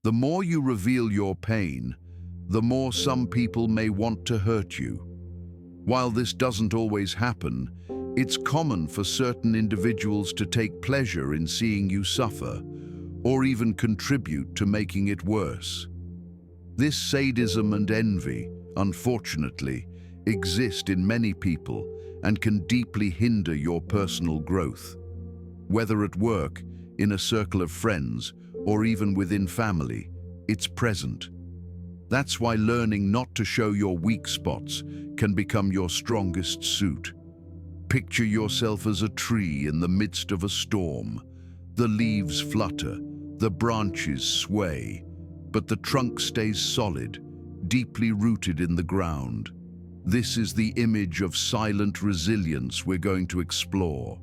The more you reveal your pain, the more some people may want to hurt you. While this doesn't always happen, it's common for certain individuals to take pleasure in seeing you suffer, or even contribute to making it worse. This sadism and envy, unfortunately, exist in many people and can deeply hinder your personal growth. Whether at work, in a circle of friends, or even within family, it's present. That's why learning not to show your weak spots can become your strongest suit. Picture yourself as a tree in the midst of a storm. The leaves flutter, the branches sway, but the trunk stays solid, deeply rooted in the ground. This is the image of silent resilience we're going to explore.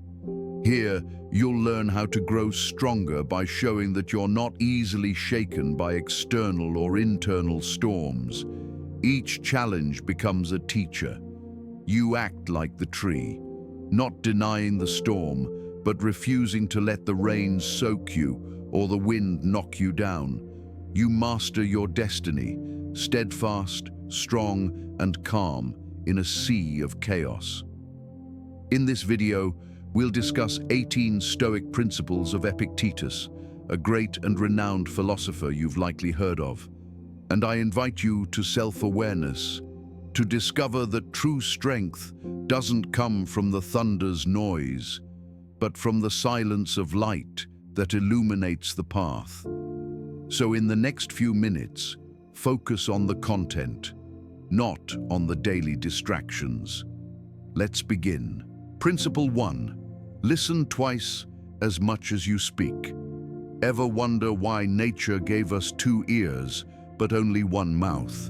Here, you'll learn how to grow stronger by showing that you're not easily shaken by external or internal storms. Each challenge becomes a teacher. You act like the tree, not denying the storm, but refusing to let the rain soak you or the wind knock you down. You master your destiny, steadfast, strong, and calm in a sea of chaos. In this video, we'll discuss 18 Stoic principles of Epictetus, a great and renowned philosopher you've likely heard of. And I invite you to self-awareness, to discover that true strength doesn't come from the thunder's noise, but from the silence of light that illuminates the path. So in the next few minutes, focus on the content, not on the daily distractions. Let's begin. Principle 1. Listen twice as much as you speak. Ever wonder why nature gave us 2 ears, but only 1 mouth?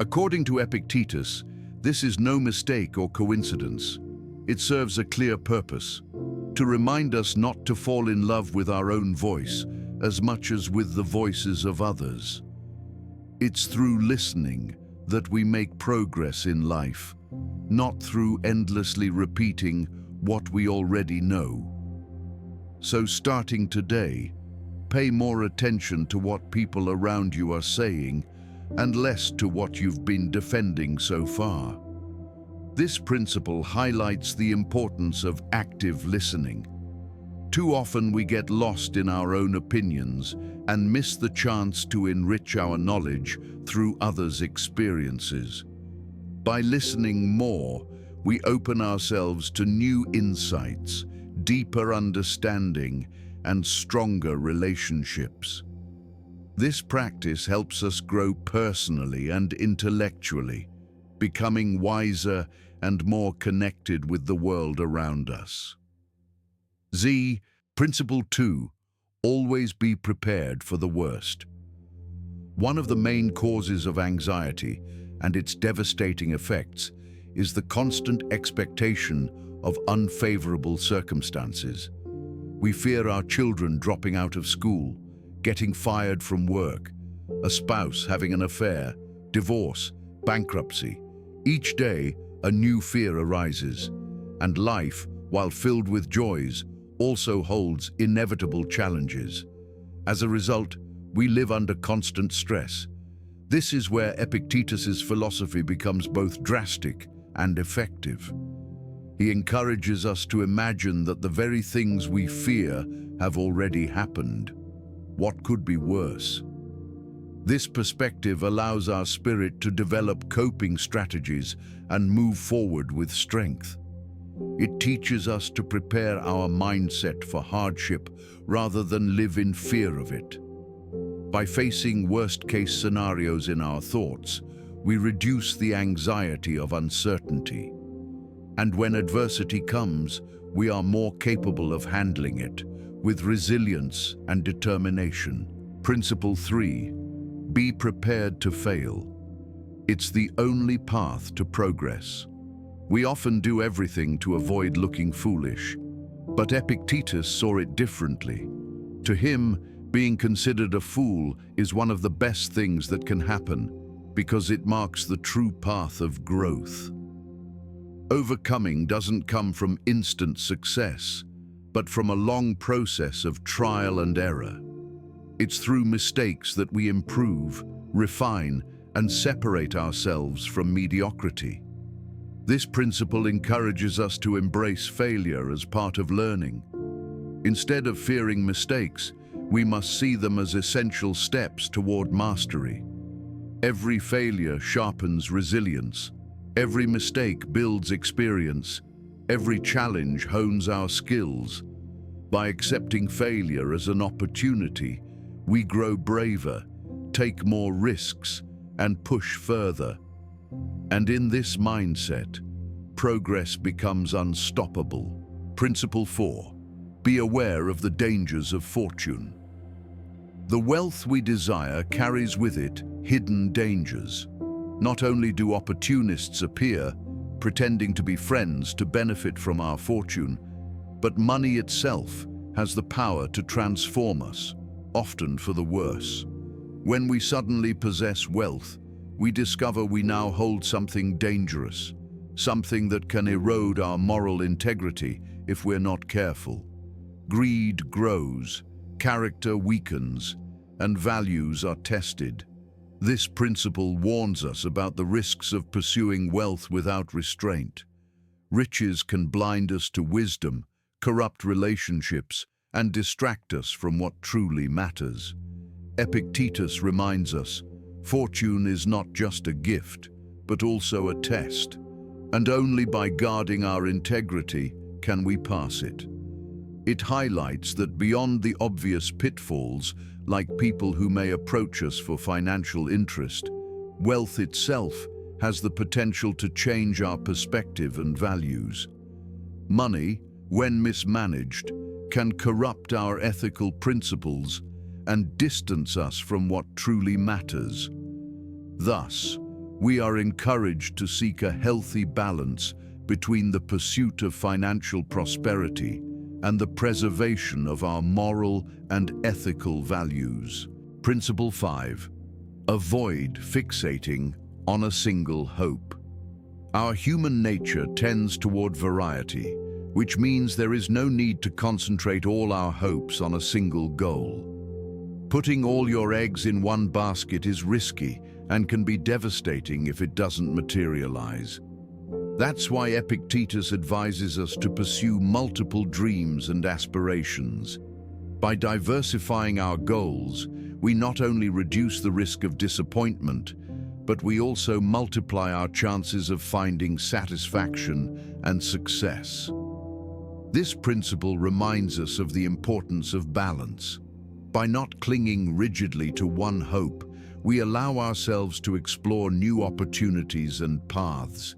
According to Epictetus, this is no mistake or coincidence. It serves a clear purpose, to remind us not to fall in love with our own voice as much as with the voices of others. It's through listening that we make progress in life, not through endlessly repeating what we already know. So starting today, pay more attention to what people around you are saying and less to what you've been defending so far. This principle highlights the importance of active listening. Too often we get lost in our own opinions and miss the chance to enrich our knowledge through others' experiences. By listening more, we open ourselves to new insights, deeper understanding, and stronger relationships. This practice helps us grow personally and intellectually, becoming wiser and more connected with the world around us. Principle 2. Always be prepared for the worst. One of the main causes of anxiety and its devastating effects is the constant expectation of unfavorable circumstances. We fear our children dropping out of school, getting fired from work, a spouse having an affair, divorce, bankruptcy. Each day, a new fear arises, and life, while filled with joys, also holds inevitable challenges. As a result, we live under constant stress. This is where Epictetus's philosophy becomes both drastic and effective. He encourages us to imagine that the very things we fear have already happened. What could be worse? This perspective allows our spirit to develop coping strategies and move forward with strength. It teaches us to prepare our mindset for hardship rather than live in fear of it. By facing worst-case scenarios in our thoughts, we reduce the anxiety of uncertainty. And when adversity comes, we are more capable of handling it with resilience and determination. Principle 3. Be prepared to fail. It's the only path to progress. We often do everything to avoid looking foolish, but Epictetus saw it differently. To him, being considered a fool is one of the best things that can happen because it marks the true path of growth. Overcoming doesn't come from instant success, but from a long process of trial and error. It's through mistakes that we improve, refine, and separate ourselves from mediocrity. This principle encourages us to embrace failure as part of learning. Instead of fearing mistakes, we must see them as essential steps toward mastery. Every failure sharpens resilience. Every mistake builds experience. Every challenge hones our skills. By accepting failure as an opportunity, we grow braver, take more risks, and push further. And in this mindset, progress becomes unstoppable. Principle 4. Be aware of the dangers of fortune. The wealth we desire carries with it hidden dangers. Not only do opportunists appear, pretending to be friends to benefit from our fortune, but money itself has the power to transform us, often for the worse. When we suddenly possess wealth, we discover we now hold something dangerous, something that can erode our moral integrity if we're not careful. Greed grows, character weakens, and values are tested. This principle warns us about the risks of pursuing wealth without restraint. Riches can blind us to wisdom, corrupt relationships, and distract us from what truly matters. Epictetus reminds us, fortune is not just a gift, but also a test, and only by guarding our integrity can we pass it. It highlights that beyond the obvious pitfalls, like people who may approach us for financial interest, wealth itself has the potential to change our perspective and values. Money, when mismanaged, can corrupt our ethical principles and distance us from what truly matters. Thus, we are encouraged to seek a healthy balance between the pursuit of financial prosperity and the preservation of our moral and ethical values. Principle 5. Avoid fixating on a single hope. Our human nature tends toward variety, which means there is no need to concentrate all our hopes on a single goal. Putting all your eggs in one basket is risky and can be devastating if it doesn't materialize. That's why Epictetus advises us to pursue multiple dreams and aspirations. By diversifying our goals, we not only reduce the risk of disappointment, but we also multiply our chances of finding satisfaction and success. This principle reminds us of the importance of balance. By not clinging rigidly to one hope, we allow ourselves to explore new opportunities and paths.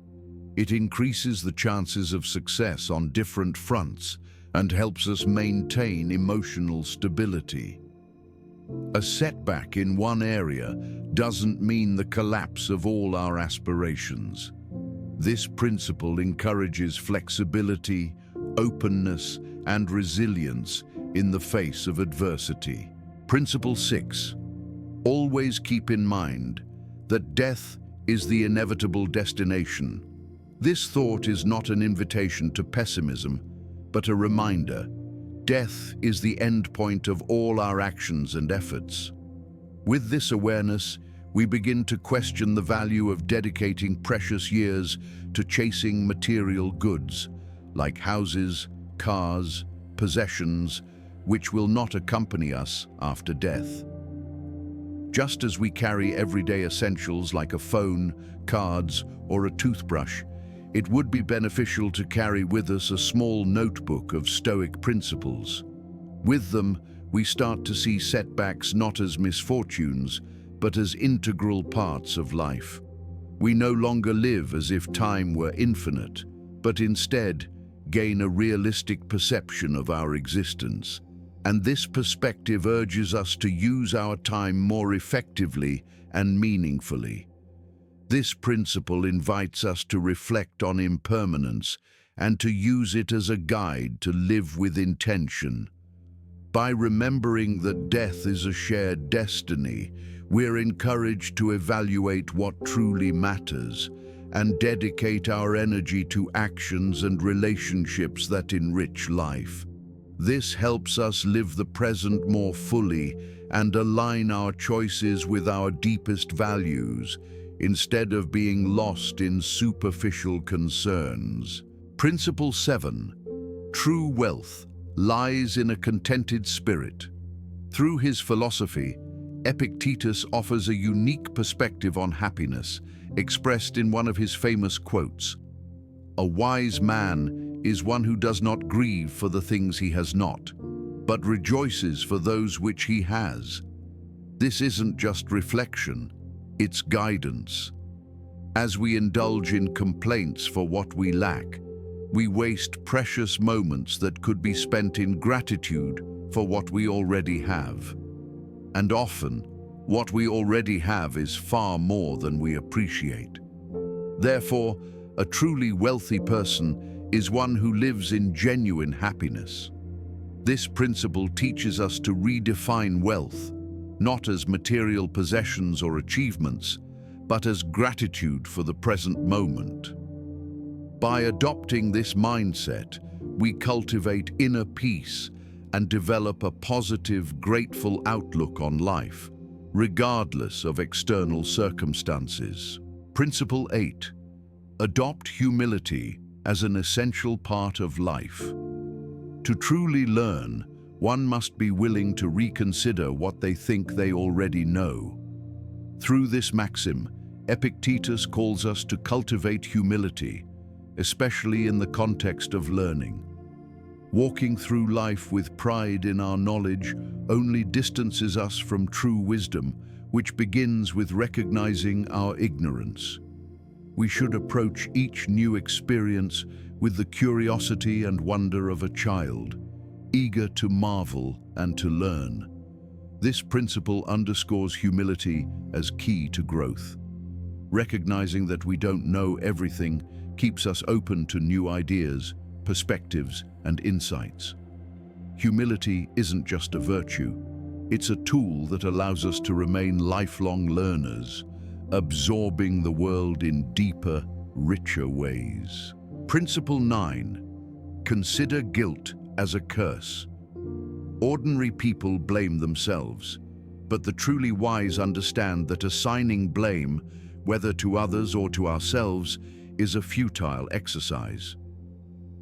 It increases the chances of success on different fronts and helps us maintain emotional stability. A setback in one area doesn't mean the collapse of all our aspirations. This principle encourages flexibility, openness, and resilience in the face of adversity. Principle 6. Always keep in mind that death is the inevitable destination. This thought is not an invitation to pessimism, but a reminder. Death is the end point of all our actions and efforts. With this awareness, we begin to question the value of dedicating precious years to chasing material goods, like houses, cars, possessions, which will not accompany us after death. Just as we carry everyday essentials like a phone, cards, or a toothbrush, it would be beneficial to carry with us a small notebook of Stoic principles. With them, we start to see setbacks not as misfortunes, but as integral parts of life. We no longer live as if time were infinite, but instead gain a realistic perception of our existence. And this perspective urges us to use our time more effectively and meaningfully. This principle invites us to reflect on impermanence and to use it as a guide to live with intention. By remembering that death is a shared destiny, we're encouraged to evaluate what truly matters and dedicate our energy to actions and relationships that enrich life. This helps us live the present more fully and align our choices with our deepest values instead of being lost in superficial concerns. Principle 7. True wealth lies in a contented spirit. Through his philosophy, Epictetus offers a unique perspective on happiness, expressed in one of his famous quotes: "A wise man is one who does not grieve for the things he has not, but rejoices for those which he has." This isn't just reflection, it's guidance. As we indulge in complaints for what we lack, we waste precious moments that could be spent in gratitude for what we already have. And often, what we already have is far more than we appreciate. Therefore, a truly wealthy person is one who lives in genuine happiness. This principle teaches us to redefine wealth, not as material possessions or achievements, but as gratitude for the present moment. By adopting this mindset, we cultivate inner peace and develop a positive, grateful outlook on life, regardless of external circumstances. Principle 8. Adopt humility as an essential part of life. To truly learn, one must be willing to reconsider what they think they already know. Through this maxim, Epictetus calls us to cultivate humility, especially in the context of learning. Walking through life with pride in our knowledge only distances us from true wisdom, which begins with recognizing our ignorance. We should approach each new experience with the curiosity and wonder of a child, eager to marvel and to learn. This principle underscores humility as key to growth. Recognizing that we don't know everything keeps us open to new ideas, perspectives, and insights. Humility isn't just a virtue, it's a tool that allows us to remain lifelong learners, absorbing the world in deeper, richer ways. Principle 9. Consider guilt as a curse. Ordinary people blame themselves, but the truly wise understand that assigning blame, whether to others or to ourselves, is a futile exercise.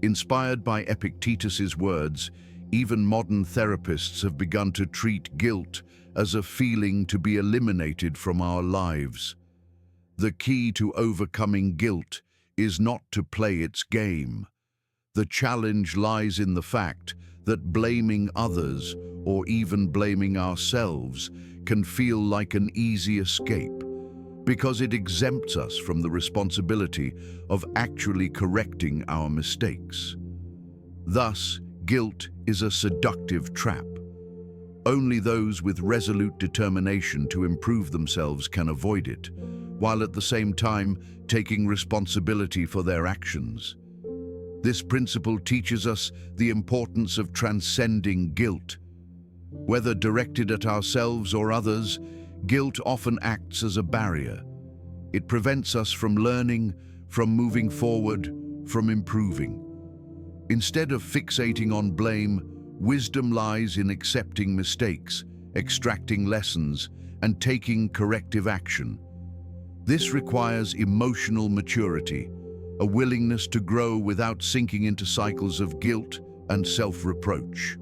Inspired by Epictetus's words, even modern therapists have begun to treat guilt as a feeling to be eliminated from our lives. The key to overcoming guilt is not to play its game. The challenge lies in the fact that blaming others, or even blaming ourselves, can feel like an easy escape, because it exempts us from the responsibility of actually correcting our mistakes. Thus, guilt is a seductive trap. Only those with resolute determination to improve themselves can avoid it, while at the same time taking responsibility for their actions. This principle teaches us the importance of transcending guilt. Whether directed at ourselves or others, guilt often acts as a barrier. It prevents us from learning, from moving forward, from improving. Instead of fixating on blame, wisdom lies in accepting mistakes, extracting lessons, and taking corrective action. This requires emotional maturity, a willingness to grow without sinking into cycles of guilt and self-reproach.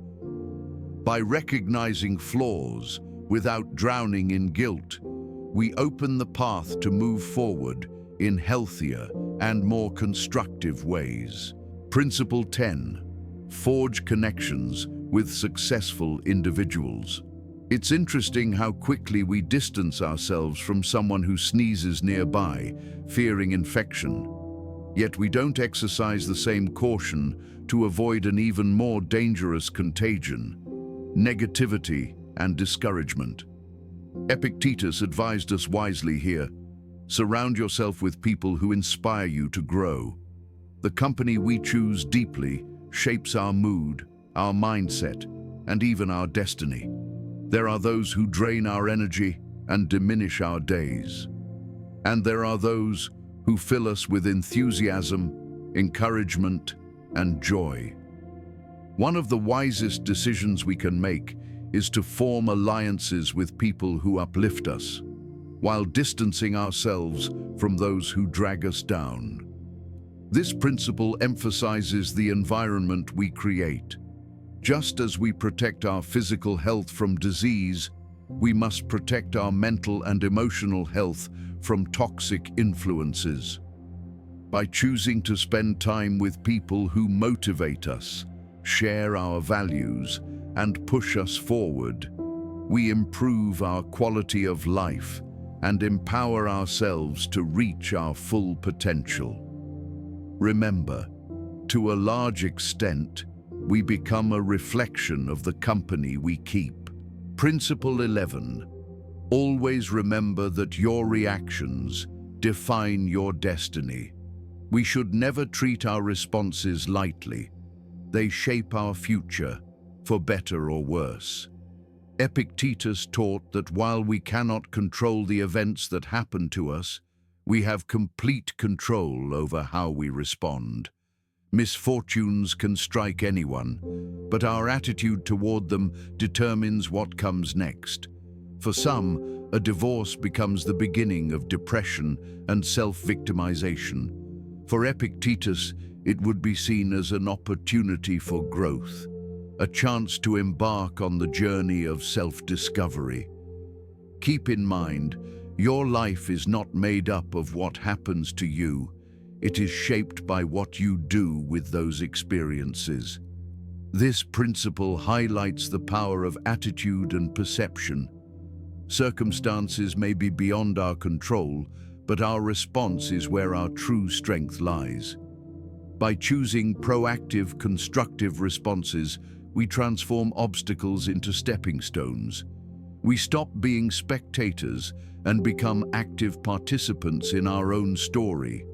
By recognizing flaws without drowning in guilt, we open the path to move forward in healthier and more constructive ways. Principle 10. Forge connections with successful individuals. It's interesting how quickly we distance ourselves from someone who sneezes nearby, fearing infection. Yet we don't exercise the same caution to avoid an even more dangerous contagion: negativity and discouragement. Epictetus advised us wisely here: surround yourself with people who inspire you to grow. The company we choose deeply shapes our mood, our mindset, and even our destiny. There are those who drain our energy and diminish our days. And there are those who fill us with enthusiasm, encouragement, and joy. One of the wisest decisions we can make is to form alliances with people who uplift us, while distancing ourselves from those who drag us down. This principle emphasizes the environment we create. Just as we protect our physical health from disease, we must protect our mental and emotional health from toxic influences. By choosing to spend time with people who motivate us, share our values, and push us forward, we improve our quality of life and empower ourselves to reach our full potential. Remember, to a large extent, we become a reflection of the company we keep. Principle 11. Always remember that your reactions define your destiny. We should never treat our responses lightly. They shape our future, for better or worse. Epictetus taught that while we cannot control the events that happen to us, we have complete control over how we respond. Misfortunes can strike anyone, but our attitude toward them determines what comes next. For some, a divorce becomes the beginning of depression and self-victimization. For Epictetus, it would be seen as an opportunity for growth, a chance to embark on the journey of self-discovery. Keep in mind, your life is not made up of what happens to you. It is shaped by what you do with those experiences. This principle highlights the power of attitude and perception. Circumstances may be beyond our control, but our response is where our true strength lies. By choosing proactive, constructive responses, we transform obstacles into stepping stones. We stop being spectators and become active participants in our own story.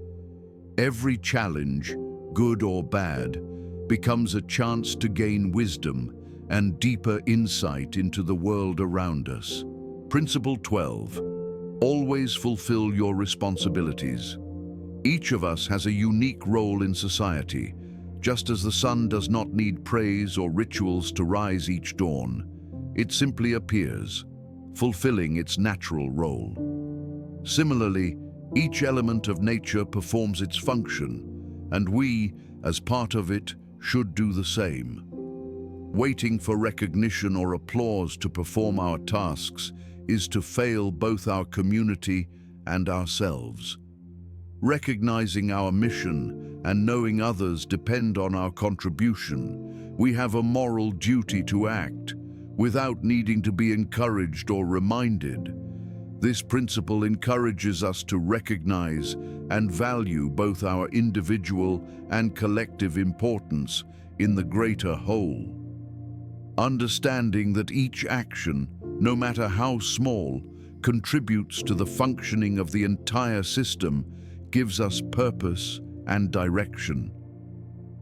Every challenge, good or bad, becomes a chance to gain wisdom and deeper insight into the world around us. Principle 12. Always fulfill your responsibilities. Each of us has a unique role in society. Just as the sun does not need praise or rituals to rise each dawn, it simply appears, fulfilling its natural role. Similarly, each element of nature performs its function, and we, as part of it, should do the same. Waiting for recognition or applause to perform our tasks is to fail both our community and ourselves. Recognizing our mission and knowing others depend on our contribution, we have a moral duty to act without needing to be encouraged or reminded. This principle encourages us to recognize and value both our individual and collective importance in the greater whole. Understanding that each action, no matter how small, contributes to the functioning of the entire system gives us purpose and direction.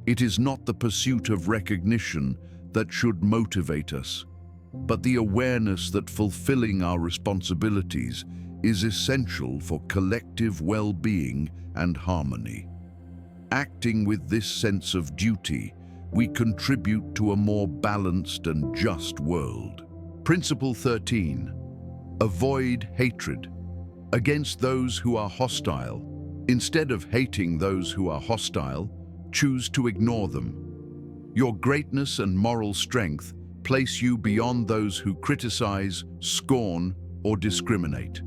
It is not the pursuit of recognition that should motivate us, but the awareness that fulfilling our responsibilities is essential for collective well-being and harmony. Acting with this sense of duty, we contribute to a more balanced and just world. Principle 13. Avoid hatred against those who are hostile. Instead of hating those who are hostile, choose to ignore them. Your greatness and moral strength place you beyond those who criticize, scorn, or discriminate.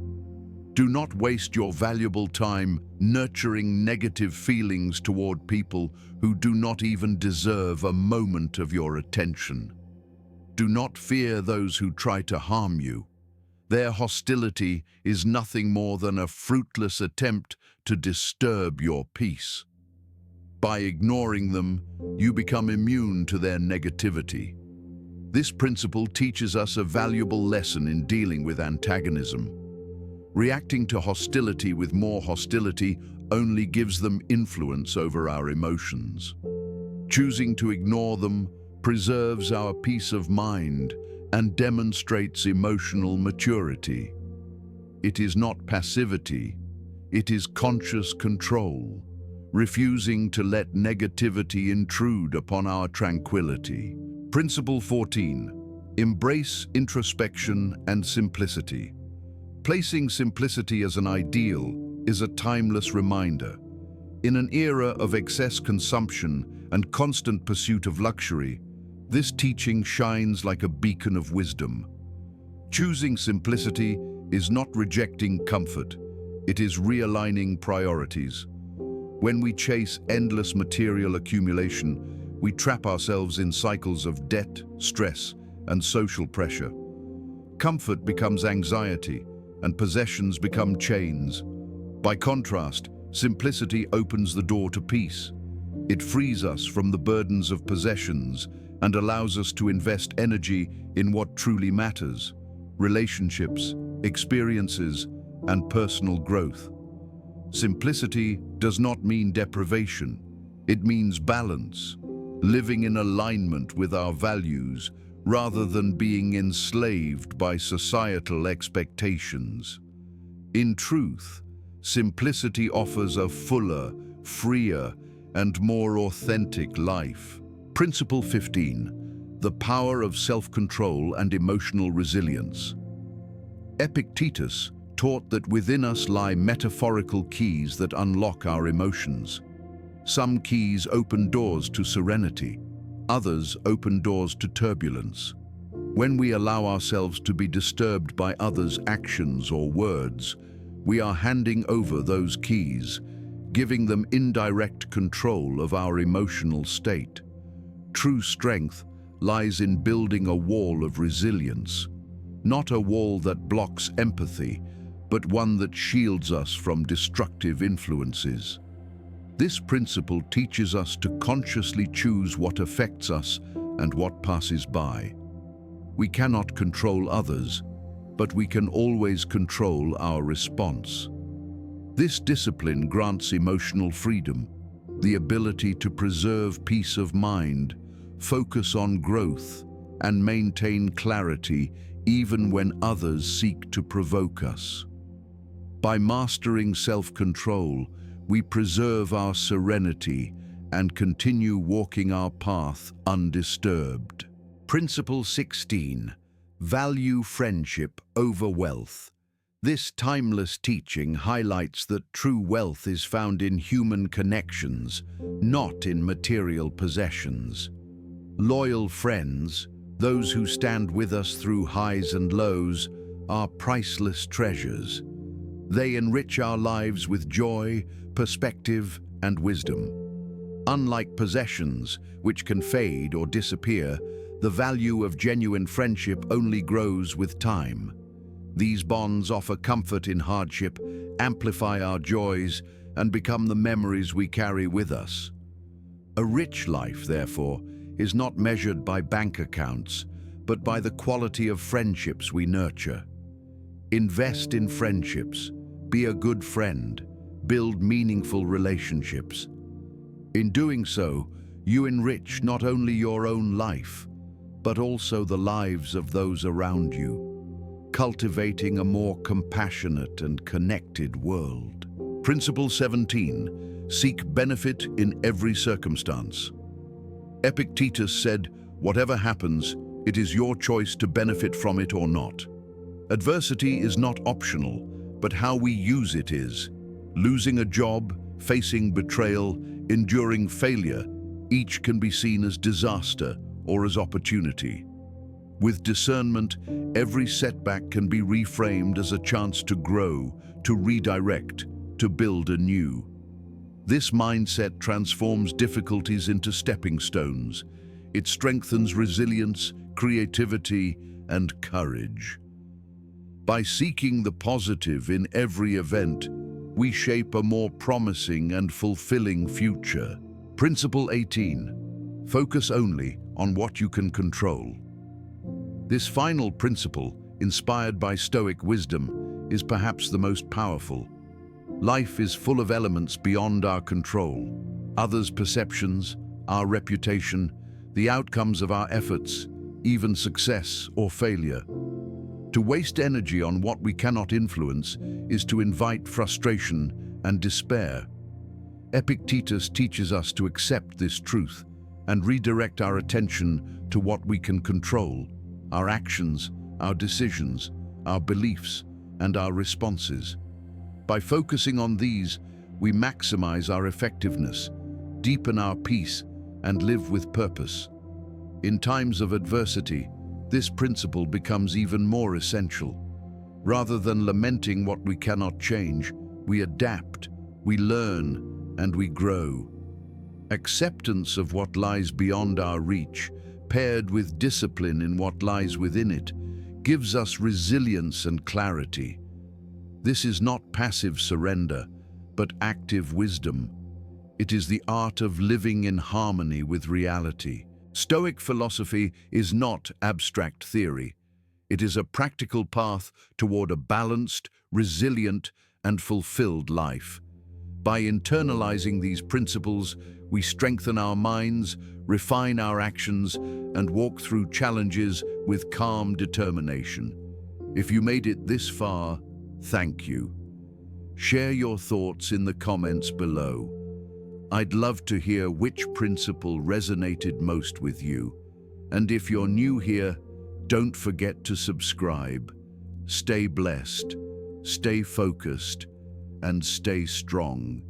Do not waste your valuable time nurturing negative feelings toward people who do not even deserve a moment of your attention. Do not fear those who try to harm you. Their hostility is nothing more than a fruitless attempt to disturb your peace. By ignoring them, you become immune to their negativity. This principle teaches us a valuable lesson in dealing with antagonism. Reacting to hostility with more hostility only gives them influence over our emotions. Choosing to ignore them preserves our peace of mind and demonstrates emotional maturity. It is not passivity, it is conscious control, refusing to let negativity intrude upon our tranquility. Principle 14. Embrace introspection and simplicity. Placing simplicity as an ideal is a timeless reminder. In an era of excess consumption and constant pursuit of luxury, this teaching shines like a beacon of wisdom. Choosing simplicity is not rejecting comfort, it is realigning priorities. When we chase endless material accumulation, we trap ourselves in cycles of debt, stress, and social pressure. Comfort becomes anxiety, and possessions become chains. By contrast, simplicity opens the door to peace. It frees us from the burdens of possessions and allows us to invest energy in what truly matters: relationships, experiences, and personal growth. Simplicity does not mean deprivation. It means balance, living in alignment with our values rather than being enslaved by societal expectations. In truth, simplicity offers a fuller, freer, and more authentic life. Principle 15. The power of self-control and emotional resilience. Epictetus taught that within us lie metaphorical keys that unlock our emotions. Some keys open doors to serenity, others open doors to turbulence. When we allow ourselves to be disturbed by others' actions or words, we are handing over those keys, giving them indirect control of our emotional state. True strength lies in building a wall of resilience, not a wall that blocks empathy, but one that shields us from destructive influences. This principle teaches us to consciously choose what affects us and what passes by. We cannot control others, but we can always control our response. This discipline grants emotional freedom, the ability to preserve peace of mind, focus on growth, and maintain clarity even when others seek to provoke us. By mastering self-control, we preserve our serenity and continue walking our path undisturbed. Principle 16. Value friendship over wealth. This timeless teaching highlights that true wealth is found in human connections, not in material possessions. Loyal friends, those who stand with us through highs and lows, are priceless treasures. They enrich our lives with joy, perspective, and wisdom. Unlike possessions, which can fade or disappear, the value of genuine friendship only grows with time. These bonds offer comfort in hardship, amplify our joys, and become the memories we carry with us. A rich life, therefore, is not measured by bank accounts, but by the quality of friendships we nurture. Invest in friendships, be a good friend, build meaningful relationships. In doing so, you enrich not only your own life, but also the lives of those around you, cultivating a more compassionate and connected world. Principle 17. Seek benefit in every circumstance. Epictetus said, "Whatever happens, it is your choice to benefit from it or not." Adversity is not optional, but how we use it is. Losing a job, facing betrayal, enduring failure, each can be seen as disaster or as opportunity. With discernment, every setback can be reframed as a chance to grow, to redirect, to build anew. This mindset transforms difficulties into stepping stones. It strengthens resilience, creativity, and courage. By seeking the positive in every event, we shape a more promising and fulfilling future. Principle 18. Focus only on what you can control. This final principle, inspired by Stoic wisdom, is perhaps the most powerful. Life is full of elements beyond our control: others' perceptions, our reputation, the outcomes of our efforts, even success or failure. To waste energy on what we cannot influence is to invite frustration and despair. Epictetus teaches us to accept this truth and redirect our attention to what we can control. our actions, our decisions, our beliefs, and our responses. By focusing on these, we maximize our effectiveness, deepen our peace, and live with purpose. In times of adversity, this principle becomes even more essential. Rather than lamenting what we cannot change, we adapt, we learn, and we grow. Acceptance of what lies beyond our reach, paired with discipline in what lies within it, gives us resilience and clarity. This is not passive surrender, but active wisdom. It is the art of living in harmony with reality. Stoic philosophy is not abstract theory. It is a practical path toward a balanced, resilient, and fulfilled life. By internalizing these principles, we strengthen our minds, refine our actions, and walk through challenges with calm determination. If you made it this far, thank you. Share your thoughts in the comments below. I'd love to hear which principle resonated most with you. And if you're new here, don't forget to subscribe. Stay blessed, stay focused, and stay strong.